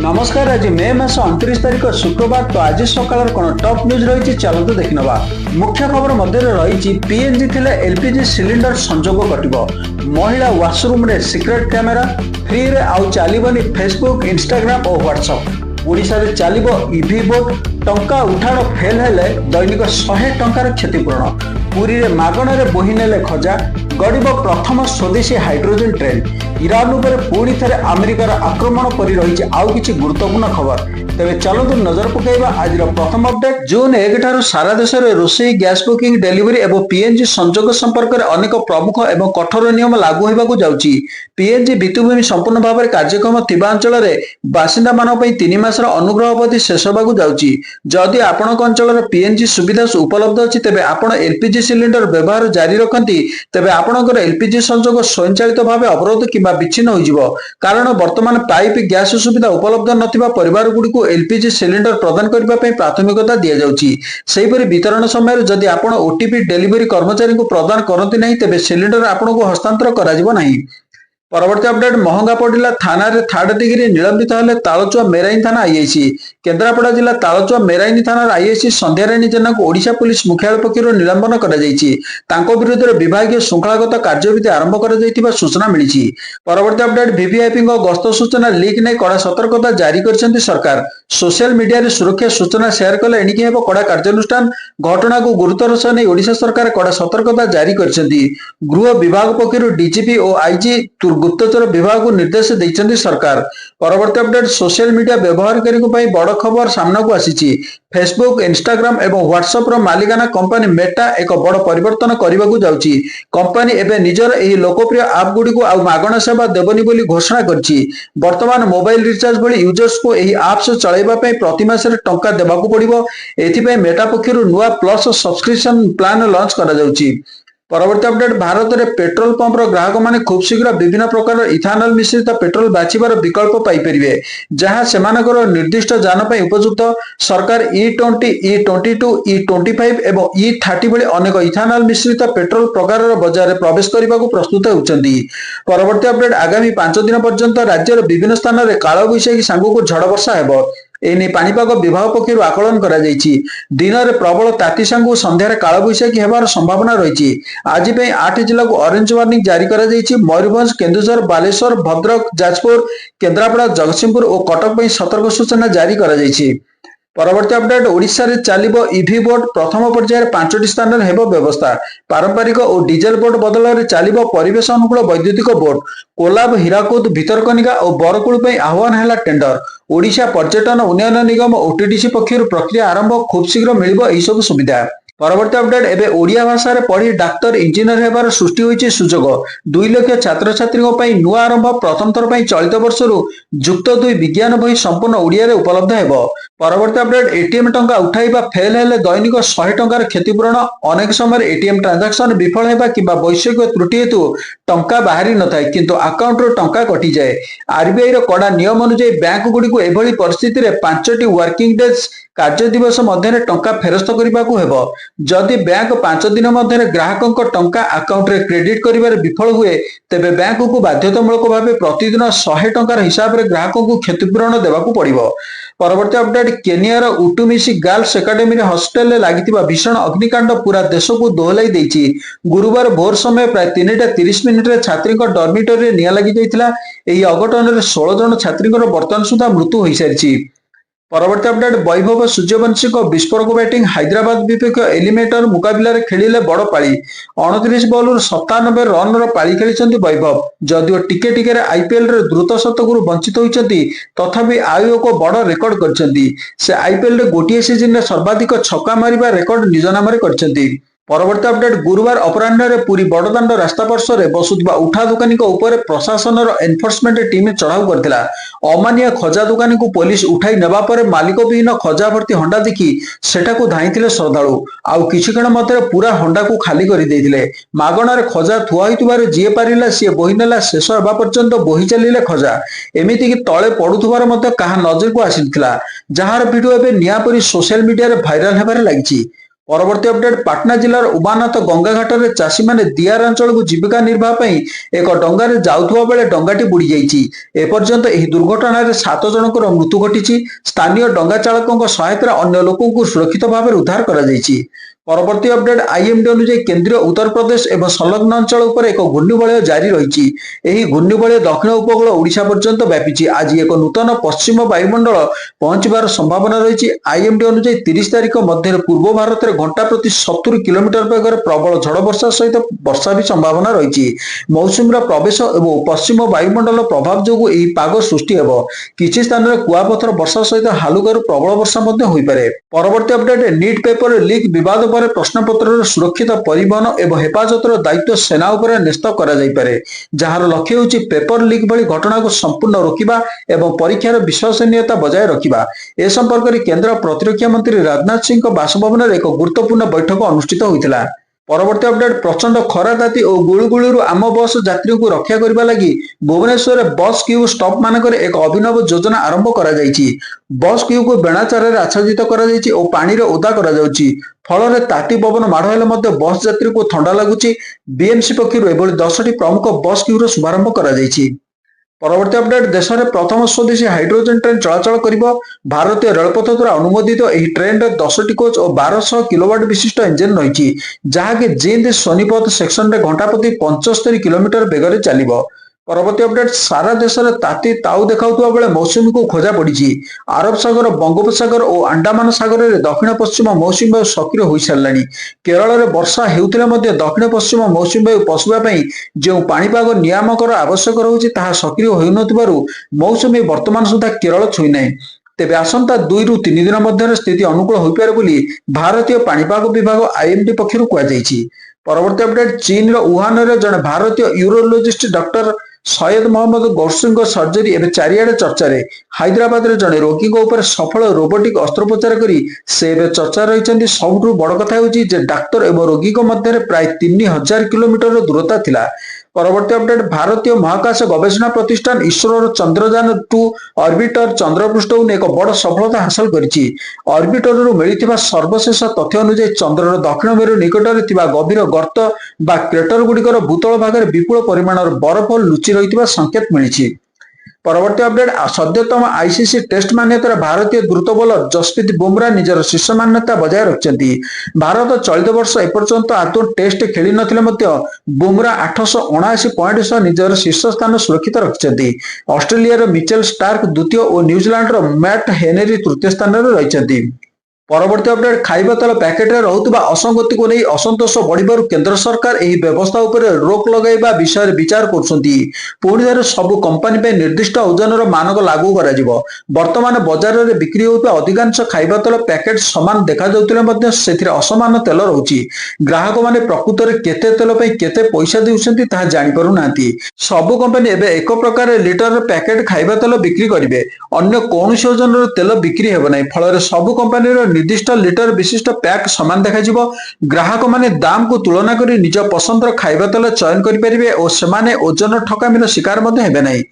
नमस्कार। आज मे मास 29 तारिख शुक्रवार। तो आज सकाळ कोन टॉप न्यूज रही चलतु देखिनवा। मुख्य खबर मध्य रही पीएनजी थिले एलपीजी सिलिंडर संजोग कटिबो। महिला वाशरूम रे सिक्रेट कैमेरा फ्री रे आउ चलीबनी फेसबुक इंस्टाग्राम और व्हाट्सएप। ओडिशा रे चलीबो ईवी बोट। टंका उठाण फेल हेले दैनिक 100 टंकार क्षतिपूरण। पुरी रे मागण रे बोही नेले खजा। गड़िब प्रथम स्वदेशी हाइड्रोजन ट्रेन। इरान उपर पुणी थे अमेरिकार आक्रमण पर रही आउ किछि गुरुत्वपूर्ण खबर। तेरे चलतु नजर पकईबा आज प्रथम अपडेट। जून 1 ठारू सारा देश में रोषेई गैस बुकिंग डेलीवरी और पीएनजी संजोग संपर्क में अनेक प्रमुख और कठोर नियम लागू होगा जाउची। पीएनजी भित्तिभूमि संपूर्ण भाव में कार्यक्रम थिबा अंचल में बासिंदा मानक 3 मासर अनुग्रह अवधि शेष होगा जाउची। जदि आपणक अंचल पीएनजी सुविधा उपलब्ध अच्छी तेबे आपण एलपीजी सिलिंडर व्यवहार जारी रखती तेबे आपणकर एलपीजी संजोग स्वयंचालित भाव अवरोध किंबा विच्छिन्न हो कारण वर्तमान पाइप गैस सुविधा उपलब्ध नथिबा परिवार गुड़िक एलपीजी सिलिंडर प्रदान करने प्राथमिकता दि जाउची। सेहीपरि वितरण समय जदि आपण ओटीपी डेलीवरी कर्मचारी को प्रदान करती नहीं तेबे सिलिंडर आपको हस्तांतर कराजिबो नहीं। परवर्ती अपडेट। महंगा पड़ा थाना रे थर्ड डिग्री निलंबित हेले तालचुआ मेराइन थाना आईआईसी। केन्द्रापड़ा जिला तालचुआ मेराइन थाना आईआईसी संध्याराणी जेना को ओडिशा पुलिस मुख्यालय पक्षर निलंबन कर विरुद्ध में विभाग श्रृंखलागत कार्यविधि आरंभ कर सूचना मिली। परवर्ती अपडेट। वीवीआईपी गस्त सूचना लीक नहीं कड़ा सतर्कता जारी कर सरकार। सोशल मीडिया रे सुरक्षा सूचना शेयर कले एणिकी हेब कड़ा कार्यानुष्ठान। घटना को गुरुतर सह नहीं ओडिशा सरकार कड़ा सतर्कता जारी कर गृह विभाग पक्षर डीजीपी और आईजी गुप्तचर विभाग को निर्देश देइछन्ती सरकार। परवर्ती अपडेट। सोशल मीडिया व्यवहारकारी बड़ खबर सामना को आसी। फेसबुक इंस्टाग्राम एवं व्हाट्सएप रो मालिकाना कंपनी मेटा एक बड़ परिवर्तन करने को जाउची। कंपनी एबे निजर एही लोकप्रिय ऐप गुडी को आउ मागणा सेवा देबनी बोली घोषणा करछि। वर्तमान मोबाइल रिचार्ज भली यूजर्स को एही ऐप्स चलाइबा पई प्रति मासरे टंका देबाकू पड़िबो। एथिपई मेटा पक्षरु नुआ प्लस सब्सक्रिप्शन प्लान लॉन्च करा जाउची। परवर्ती अपडेट। भारत में पेट्रोल पंप ग्राहक माने खूब शीघ्र विभिन्न प्रकार इथानल मिश्रित पेट्रोल बाछिबार विकल्प पाइपर जहां सेमानकर निर्दिष्ट जान पर उपयुक्त। सरकार E20, E22, E25 एवं E30 भली अनेक इथानल मिश्रित पेट्रोल प्रकार बजार में प्रवेश करने को प्रस्तुत होती। परवर्ती अपडेट। आगामी 5 दिन पर्यंत राज्यर विभिन्न स्थान में काल बैशाखी सांगू को झड़ वर्षा हेब। एने पानीपाग विभाग पक्षर आकलन करा दिन में प्रबल ताती सांगू संध्यार काल बैशाखी हेबार संभावना रही। आज 8 जिला को ऑरेंज वार्निंग जारी करा मयूरभंज, केन्दुझर, बालेश्वर, भद्रक, जाजपुर, केन्द्रापड़ा, जगतसिंहपुर और कटक पर सतर्क सूचना जारी करा परवर्ती अपडेट। ओडिशा रे चलिबो ईवी बोट। प्रथम पर्यायर 5टी स्थान रे हेबो व्यवस्था। पारंपरिक और डीजेल बोट बदल रे चलिबो परिवेश अनुकूल वैद्युतिक बोट। कोलाब, हीराकुद, भितरकनिका और बरकुल पे आह्वान हैला टेंडर। ओडिशा पर्यटन उन्नयन निगम ओटीडीसी पक्षर प्रक्रिया आरंभ। खूब शीघ्र मिलिबो एही सब सुविधा। परवर्ती अपडेट। एबे ओडिया भाषा रे पढ़ी डाक्टर इंजीनियर हेबार सृष्टि होइछि सुजोग। 2 लाख छात्र छात्री नुआ आरंभ। प्रथम थर पई चलित वर्ष युक्त 2 विज्ञान बही संपूर्ण ओडिया रे उपलब्ध हेबो। परवर्ती अपडेट। एटीएम टंका उठाइबा फेल हेले दैनिक 100 टंकार क्षतिपूरण। अनेक समय एटीएम ट्रांजैक्शन विफल हेबा किंबा वैश्विक त्रुटि हेतु टंका बाहरी न थाए किंतु अकाउंट रो टंका कटि जाए। आरबीआई रो कड़ा नियम अनुसार बैंक गुडी को एभली परिस्थिति रे 5टी वर्किंग डेज कार्य दिवस मध्य टंका फेरस्त करने को हेबो। जदि बैंक 5 दिन मध्य ग्राहक टंका अकाउंट रे क्रेडिट करिबार विफल हुए तेबे बैंक को बाध्यतामूलक भाव प्रतिदिन 100 टंकार हिसाब रे ग्राहक को क्षतिपूरण देबाकू पड़िबो। परवर्ती अपडेट। केनियार उटुमिशी गर्ल्स एकेडमी हॉस्टेल में लगी भीषण अग्निकांड पूरा देश को दोहलाई देछि। गुरुवार भोर समय प्राय 3:30 छात्री डॉर्मिटरी निया लगी जाइथिला। एही अघटन रे 16 जन छात्री वर्तमान सुधा मृत्यु हो सारी। परवर्ती अपडेट। वैभव सूर्यवंशी को विस्फोरक बैटिंग। हैदराबाद विपक्ष एलिमिनेटर मुकाबला खेलिले बड़ पाली। 29 बॉल 97 रन पाली खेली वैभव। जदिओ टिके टिके आईपीएल रे द्रुत शतकरू वंचित होती तथापि आयु एक बड़ रेकर्ड करछंती। से आईपीएल रे गोटिए सीजन रे सर्वाधिक छक्का मारिबा रेकर्ड निज नाम करछंती। परवर्ती अपडेट। गुरुवार अपराह्न रे पुरी बड़दाण्ड रास्ता पार्श्व रे बसुथिबा उठा दुकानी उपर प्रशासन एनफोर्समेंट टीम चढ़ाऊ करथिला। अमानिया खजा दुकानी को पुलिस उठाई नेबा परे मालिक विहीन खजा भर्ती हंडा देखि सेठाकू धाइथिले श्रद्धालु। आउ किछि क्षण मध्य पूरा हंडा को खाली कर देइथिले। मागणार खजा थुआ होइतिबार जिए पारिला सिए बोही नेला। शेष हेबा पर्यंत बोही चलिले खजा। एमिति कि तळे पडुथुबार मध्य काहा नजर को आसिथिला। जहार वीडियो एबे निया परि सोशल मीडिया रे भाइराल हेबारे लागिछि। परवर्ती अपडेट पाटना जिलार उमानाथ गंगाघाट में चाषी मैंने दियार अंचल को जीविका निर्वाह पर एक डंगार जाऊथुवा बेले डंगाटी बुड़ी जाइछि। एपर्यंत एही दुर्घटना रे 7 जनकर मृत्यु घटिछि। स्थानीय डंगा चालकों सहायता अन्य लोकों को सुरक्षित भाव उद्धार करा जाइछि। परवर्ती अपडेट आईएमडी अनुसार केंद्रीय उत्तर प्रदेश एवं संलग्न अंचल उपर एक घूर्णिबलय जारी रही। एही घूर्णिबलय दक्षिण उपकूल ओडिशा पर्यंत व्यापी। आज एक नूतन पश्चिम वायुमंडल पहुंचबार संभावना रही। आईएमडी अनुसार 30 तारिख मध्य पूर्व भारत में घंटा प्रति 70 किलोमीटर बेगर प्रबल झड़ वर्षा सहित वर्षा भी संभावना रही। मौसुमी प्रवेश और पश्चिम वायुमंडल प्रभाव जो पाग सृष्टि हेब। किछि स्थान में कुआपथर वर्षा सहित हालुकारू प्रबल वर्षा होइपारे। परवर्ती अपडेट नीट पेपर लीक विवाद पर प्रश्नपत्र सुरक्षित परिवहन एवं हेफाजतर दायित्व सेना उपर न्यस्त करा जाइपारे। जहार लक्ष्य होछि पेपर लीक भली घटना को संपूर्ण रोकिबा एवं परीक्षार विश्वसनीयता बजाय रखिबा। ए संपर्क में केंद्र प्रतिरक्षा मंत्री राजनाथ सिंह बासभवन में एक गुरुत्वपूर्ण बैठक अनुष्ठित होइतिला। परवर्ती अपडेट प्रचंड खरा ताती और गुळुगुळीरू आम बस यात्री को रक्षा करने लगी भुवनेश्वर बस क्यू स्टॉप मानक एक अभिनव योजना आरंभ करा जाइछि। बस क्यू को बेणाचार आच्छादित करा जाइछि और पानी रे ओदा करा जाउछि। फल ताती पवन माड़ हेले मध्य बस यात्री को ठंडा लगुछि। बीएमसी पक्षर एभली 10टी प्रमुख बस क्यूर शुभारंभ करा जाइछि। परवर्ती अपडेट देश में प्रथम स्वदेशी हाइड्रोजन ट्रेन चलाचल करिबो। भारतीय रेलपथ द्वारा अनुमोदित एही ट्रेन रे 10टी कोच और 1200 किलोवाट विशिष्ट इंजन रही। जहाँकि जींद सोनीपत सेक्शन रे घंटा प्रति 75 किलोमीटर बेगर चलिबो। परवर्ती अपडेट सारा देश में ताती ताऊ देखाउथुवा बेले मौसुमी को खोजा पड़ी। अरब सागर बंगोपसागर और अंडमान सागर में दक्षिण पश्चिम मौसुमी वायु सक्रिय हो सारे। केरल में वर्षा हेउथिले मध्य दक्षिण पश्चिम मौसुमी वायु पशुवाई जो पाणीपाग नियामकर आवश्यक रहुछि ताहा सक्रिय होइनथिबारु मौसुमी वर्तमान सुधा केरल छुई नाही। तेबे आसंता 2 ରୁ 3 दिन मध्य स्थिति अनुकूल होइपारे बोली भारतीय पाणीपाग विभाग आईएमडी पक्षरु कुहाଯାଇଛି। परवर्ती अपडेट चीन रो वुहान रे जने भारतीय urologist doctor Syed Mohammed Gausi surgery एवं चारिआडे चर्चा रे। हैदराबाद रे जने रोगी ऊपर सफल रोबोटिक अस्त्रोपचार करी से चर्चा रही। सबुठु बड़ कथा होछि जे डाक्तर एवं रोगी मध्य प्राय 3000 किलोमीटर दूरता थिला। परवर्ती अपडेट भारतीय महाकाश गवेषणा प्रतिष्ठान इसरोर चंद्रयान 2 ऑर्बिटर चंद्रपृष्ठ एक बड़ सफलता हासिल करिछि। ऑर्बिटर मिलिथिबा सर्वशेष तथ्य अनुसार चंद्रर दक्षिण मेरु निकटरे थिबा गभीर गर्त बा क्रेटर गुड़िकर भूतल भाग में विपुल परिमाणर बरफ लुचि रहिथिबा संकेत मिलिछि। परवर्ती अपडेट सद्यतम आईसीसी टेस्ट मान्यतार भारतीय द्रुत बोलर जसप्रीत बुमराह निजर शीर्ष मान्यता बजाय रखिछन्ति। भारत चलित वर्ष एपर्यंत आदौ टेस्ट खेली नथिले मध्य बुमराह 879 पॉइंट सह निजर शीर्ष स्थान सुरक्षित रखिछन्ति। ऑस्ट्रेलिया मिचेल स्टार्क द्वितीय और न्यूजीलैंड मैट हेनरी तृतीय स्थान में रहिछन्ति। परवर्ती अपडेट खाइबा तेल पैकेट रे रहुतबा असंगति को नहीं असंतोष बढ़िबारु केंद्र सरकार एही व्यवस्था उपरे रोक लगाइबा विषय विचार करछन्ति। पुणी थे सबु कंपनी पे निर्दिष्ट ओजनर मानक लागू करा जिवो। वर्तमान बाजार रे बिक्री होउतबा अधिकांश खाइबा तेल पैकेट समान देखा जाउतिले मध्य सेथिरे असमान तेल रहउछि। ग्राहक माने प्रकृत रे केते तेल पे केते पैसा देउछन्ति ताहा जानि पारु नांती। सबु कंपनी एबे एक प्रकार लीटर पैकेट खाइबा तेल बिक्री करिवे। अन्य कोनोसी ओजनर तेल बिक्री हेबो नै। फल रे सबु कंपनी रे निर्दिष्ट लीटर विशिष्ट पैक समान देखा। ग्राहक माने दाम को तुलना करी निज पसंदर खाइबा तेल चयन करें और सेमाने ओजन ठकामीर शिकार हेबे नहीं।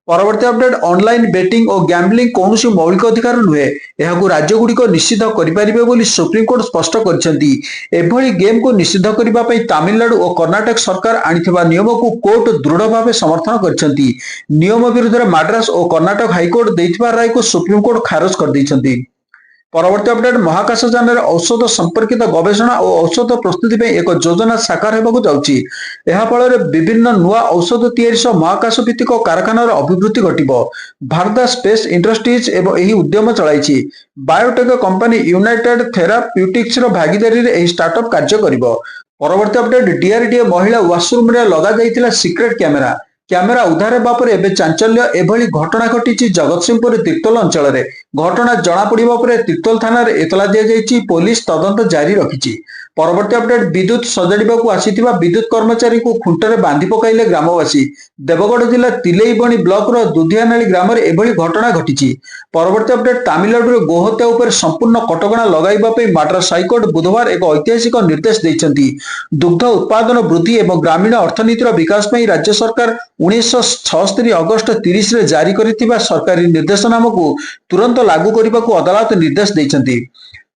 परवर्ती अपडेट ऑनलाइन बेटिंग और गैम्बलिंग कौनसी मौलिक अधिकार नुहे। यह राज्य गुड़िक निषिद्ध करें सुप्रीमकोर्ट स्पष्ट करछन्ति। एभली गेम को निषिद्ध करने तमिलनाडु और कर्नाटक सरकार आनिथिबा नियम को कोर्ट दृढ़ भाव समर्थन करछन्ति। नियम विरुद्ध में मद्रास और कर्नाटक हाईकोर्ट देइथिबा राय को सुप्रीमकोर्ट खारज कर दैछन्ति। परवर्ती अपडेट महाकाशयान औषध संपर्कित गवेषणा और औषध प्रस्तुति एक योजना साकार होगा जाउछि। एहा फल विभिन्न नुआ औषध तैयारी सह महाकाश भित्तिक कारखानार अभिवृद्धि घटिबो। भारत स्पेस इंडस्ट्रीज एवं एही उद्यम चलाइछि। बायोटेक कंपनी यूनाइटेड थेराप्यूटिक्स भागीदारी रे एही स्टार्टअप कार्य करिबो। परवर्ती अपडेट डीआरडीए महिला वाशरूम रे लगा जाइतिला सिक्रेट कैमेरा उद्धार बापर एवं चांचल्य एभली घटना घटी जगतसिंहपुर तीर्तोल अंचल में। घटना जना पड़ा पर तीर्तोल थाना एतला दि जाइए। पुलिस तदंत जारी रखी। परवर्ती अपडेट विद्युत सजाड़ाक आसीथिबा विद्युत कर्मचारी को खुंटरे बांधि पकाइले ग्रामवासी। देवगढ़ जिला तिलेईबणी ब्लॉक दुधियानाली ग्राम में एभली घटना घटी। परवर्ती अपडेट तमिलनाडु गोहत्या उपर संपूर्ण कटकणा लगाइबा पई मद्रास हाईकोर्ट बुधवार एक ऐतिहासिक निर्देश देइछन्ति। दुग्ध उत्पादन वृद्धि एवं ग्रामीण अर्थनीतिर विकास पई राज्य सरकार 1976 अगस्त 30 रे जारी करिथिबा सरकारी निर्देशनामा को तुरंत लागू करने को अदालत निर्देश देइछन्ति।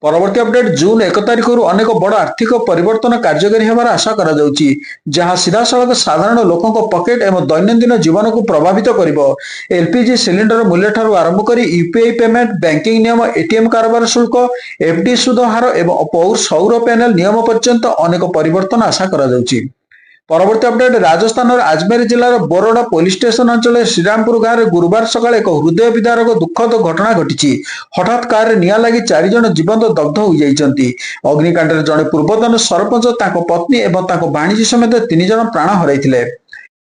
परवर्ती अपडेट जून 1 तारिख अनेक बड़ आर्थिक परिवर्तन कार्यकारी होबार आशा करा जाउची, जहां सीधासलख साधारण लोकों पकेट एवं दैनंदिन जीवन को प्रभावित करिवो। एलपीजी सिलिंडर मूल्य ठारू आरंभ करी यूपीआई पेमेंट, बैंकिंग नियम, एटीएम कारोबार शुल्क, एफडी सुध हार एवं सौर पैनल नियम पर्यंत अनेक परिवर्तन आशा करा जाउची। परवर्ती अपडेट राजस्थान आजमेर जिलार बोरडा पुलिस स्टेशन अंचल श्रीरामपुर गांव में गुरुवार सकाଳେ एक हृदय विदारक दुखद घटना घटी। हठात कार निया लगी 4 जन जीवंत दग्ध हो जाइछन्ति। अग्निकांड जड़े पूर्वतन सरपंच, ताको पत्नी एवं ताको भाणीजी समेत 3 जन प्राण हराइथिले।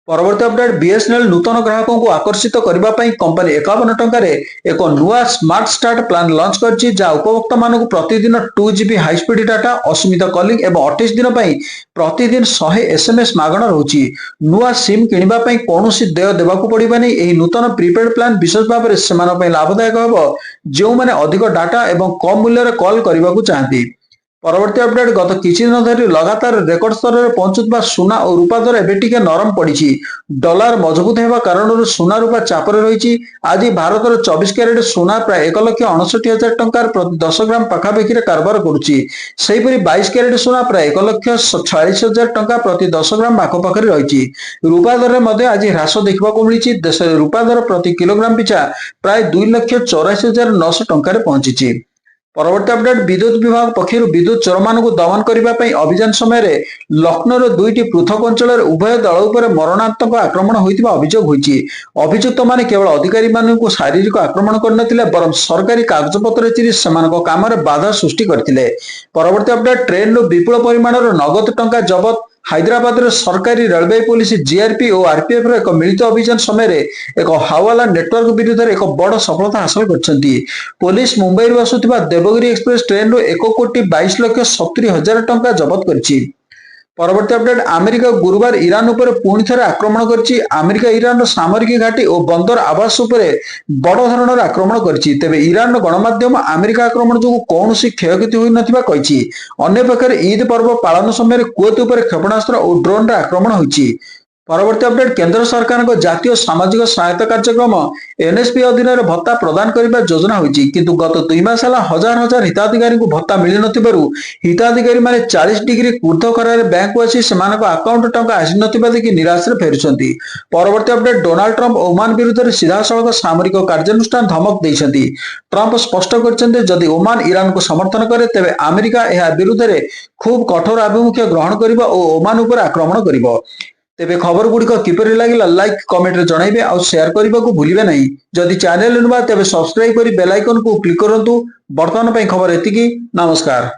परवर्ती अपडेट बीएसएनएल नूतन ग्राहकों को आकर्षित करने कंपनी 51 टंकार एक नुआ स्मार्ट स्टार्ट प्लान लॉन्च करछि, जहां उपभोक्ता मानक प्रतिदिन 2 जीबी हाई स्पीड डाटा, असीमित कॉलिंग एवं 28 दिन प्रतिदिन 100 एसएमएस मागणा रहुछि। नुआ सिम किनिबा पई कोनोसी देय देबाकू पड़िबानी। एही नूतन प्रीपेड प्लान विशेष भाव में सेमान पई लाभदायक होबो जो माने अधिक डाटा एवं कम मूल्य रे कॉल करबाकू चाहती। परवर्ती अपडेट गत किछि दिन धरि लगातार रेकर्ड स्तर में पहुंचुवा सुना और रूपा दर एबे टिके नरम पड़ी। डॉलर मजबूत होगा कारण सुना रूपा चापर रही। आज भारत 24 कैरेट सुना प्राय 1,59,000 टंकार प्रति 10 ग्राम पाखापाखि कारोबार करुच्ची। 22 कैरेट सुना प्राय 1,46,000 टंका प्रति 10 ग्राम आखपाखे रही। रूपा दर में आज ह्रास देखा मिली। देश में रूपा दर प्रति किलोग्राम पिछा प्राय 2,84,900 टंकार पहुंची। परवर्ती अपडेट विद्युत विभाग पक्षर विद्युत चोर मान दमन करने अभियान समय लखनऊ दुईटी पृथक अंचल उभय दल उपर मरणात्मक आक्रमण होता अभियोग होती। अभियुक्त माने केवल अधिकारी मानक शारीरिक आक्रमण करनथिले बरं सरकारी कागजपत्र चिरी सेमानक काम बाधा सृष्टि करथिले। परवर्ती अपडेट ट्रेन विपुल परिमाण नगद टंका जबत। हैदराबाद सरकारी रेलवे पुलिस जीआरपी और आरपीएफ एक मिलित अभियान समय एक हावाला नेटवर्क विरुद्ध एक बड़ सफलता हासिल करछंती। पुलिस मुंबई आसुथिबा देवगिरी एक्सप्रेस ट्रेन 1,22,70,000 टंका जबत करछि। परवर्ती अपडेट अमेरिका गुरुवार ईरान उपर पुणी थे आक्रमण करछि। अमेरिका ईरान सामरिक घाटी और बंदर आवास उपर बड़ धरणर आक्रमण करछि। तेबे ईरान गणमाध्यम अमेरिका आक्रमण जो कौन क्षयक्षति होई नथिबा कहिछि। अन्य पक्षर ईद पर्व पालन समय कुवैत उपर क्षेपणास्त्र और ड्रोन आक्रमण होइछि। परवर्ती अपडेट केंद्र सरकार जातीय सामाजिक सहायता कार्यक्रम एनएसपी अधीन भत्ता प्रदान करने योजना होइछि, किंतु गत 2 मास हजार हजार हिताधिकारी को भत्ता मिल नथिबारु हिताधिकारी माने 40 डिग्री ऊर्ध्व खरारे बैंक को आसी सेमानक अकाउंट टंका आसी नथिबा देखि निराश रे फेरुछंती। परवर्ती अपडेट डोनाल्ड ट्रंप ओमान विरुद्ध सीधासलख सामरिक कार्यानुष्ठान धमक देइछंती। ट्रंप स्पष्ट करछन्ते जदि ओमान ईरान को समर्थन करे तेबे अमेरिका एहा विरुद्ध रे खूब कठोर आभिमुख्य ग्रहण करिबो और ओमान उपर आक्रमण करिबो। तेबे खबर गुड़िक किपरि लागिला लाइक कमेंट रे जणाइबे और शेयर करने को भूलिबे नहीं। जदि चैनल नुवा तेबे सब्सक्राइब करी बेल आइकन को क्लिक करंतु। वर्तमान पई खबर एतिकी। नमस्कार।